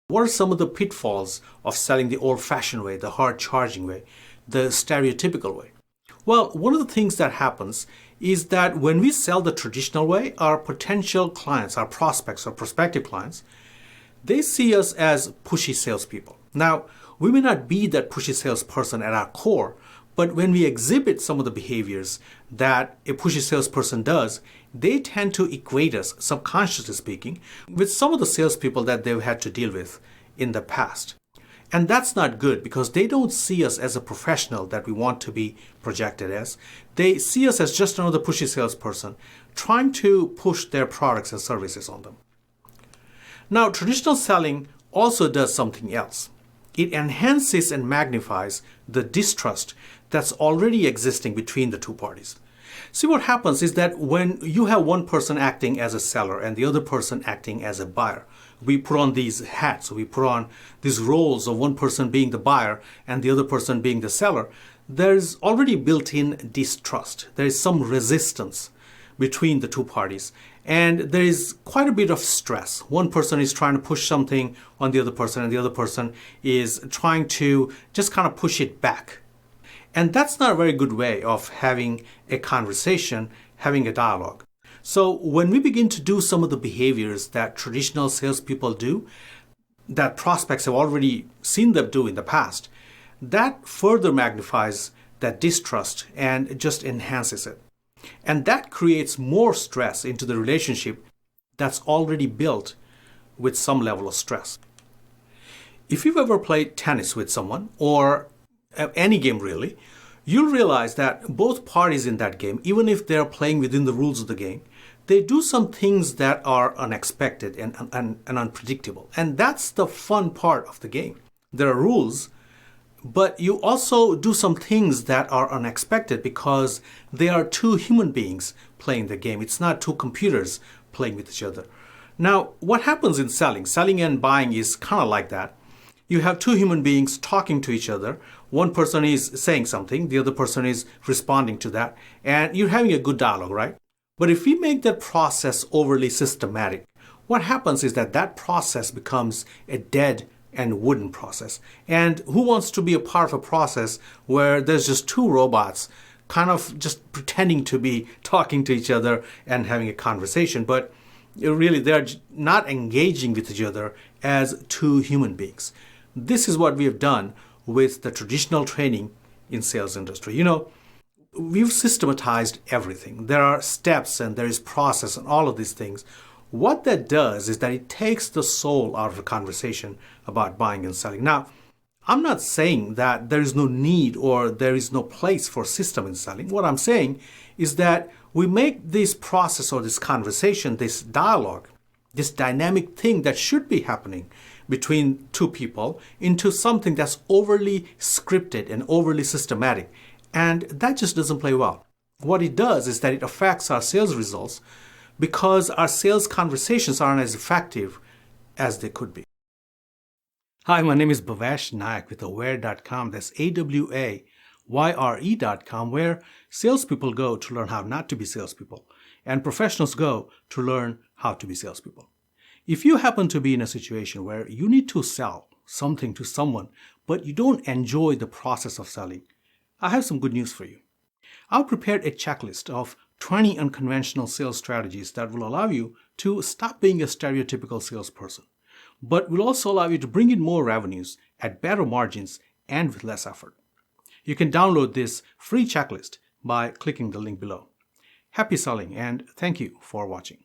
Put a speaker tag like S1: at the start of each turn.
S1: What are some of the pitfalls of selling the old-fashioned way, the hard-charging way, the stereotypical way? Well, one of the things that happens is that when we sell the traditional way, our potential clients, our prospects or prospective clients, they see us as pushy salespeople. Now, we may not be that pushy salesperson at our core, but when we exhibit some of the behaviors that a pushy salesperson does, they tend to equate us, subconsciously speaking, with some of the salespeople that they've had to deal with in the past. And that's not good because they don't see us as a professional that we want to be projected as. They see us as just another pushy salesperson trying to push their products and services on them. Now, traditional selling also does something else. It enhances and magnifies the distrust that's already existing between the two parties. See, what happens is that when you have one person acting as a seller and the other person acting as a buyer, we put on these hats, we put on these roles of one person being the buyer and the other person being the seller. There's already built-in distrust. There is some resistance between the two parties. And there is quite a bit of stress. One person is trying to push something on the other person and the other person is trying to just kind of push it back. And that's not a very good way of having a conversation, having a dialogue. So when we begin to do some of the behaviors that traditional salespeople do, that prospects have already seen them do in the past, that further magnifies that distrust and just enhances it. And that creates more stress into the relationship that's already built with some level of stress. If you've ever played tennis with someone, or any game really, you'll realize that both parties in that game, even if they're playing within the rules of the game, they do some things that are unexpected and unpredictable. And that's the fun part of the game. There are rules, but you also do some things that are unexpected because they are two human beings playing the game. It's not two computers playing with each other. Now, what happens in selling? Selling and buying is kind of like that. You have two human beings talking to each other. One person is saying something, the other person is responding to that, and you're having a good dialogue, right? But if we make that process overly systematic, what happens is that that process becomes a dead and wooden process. And who wants to be a part of a process where there's just two robots kind of just pretending to be talking to each other and having a conversation, but really they're not engaging with each other as two human beings. This is what we have done with the traditional training in sales industry. You know, we've systematized everything. There are steps and there is process and all of these things. What that does is that it takes the soul out of the conversation about buying and selling. Now, I'm not saying that there is no need or there is no place for system in selling. What I'm saying is that we make this process or this conversation, this dialogue, this dynamic thing that should be happening between two people into something that's overly scripted and overly systematic. And that just doesn't play well. What it does is that it affects our sales results because our sales conversations aren't as effective as they could be. Hi, my name is Bhavesh Nayak with aware.com. That's AWAYRE.com, where salespeople go to learn how not to be salespeople, and professionals go to learn how to be salespeople. If you happen to be in a situation where you need to sell something to someone, but you don't enjoy the process of selling, I have some good news for you. I've prepared a checklist of 20 unconventional sales strategies that will allow you to stop being a stereotypical salesperson, but will also allow you to bring in more revenues at better margins and with less effort. You can download this free checklist by clicking the link below. Happy selling and thank you for watching.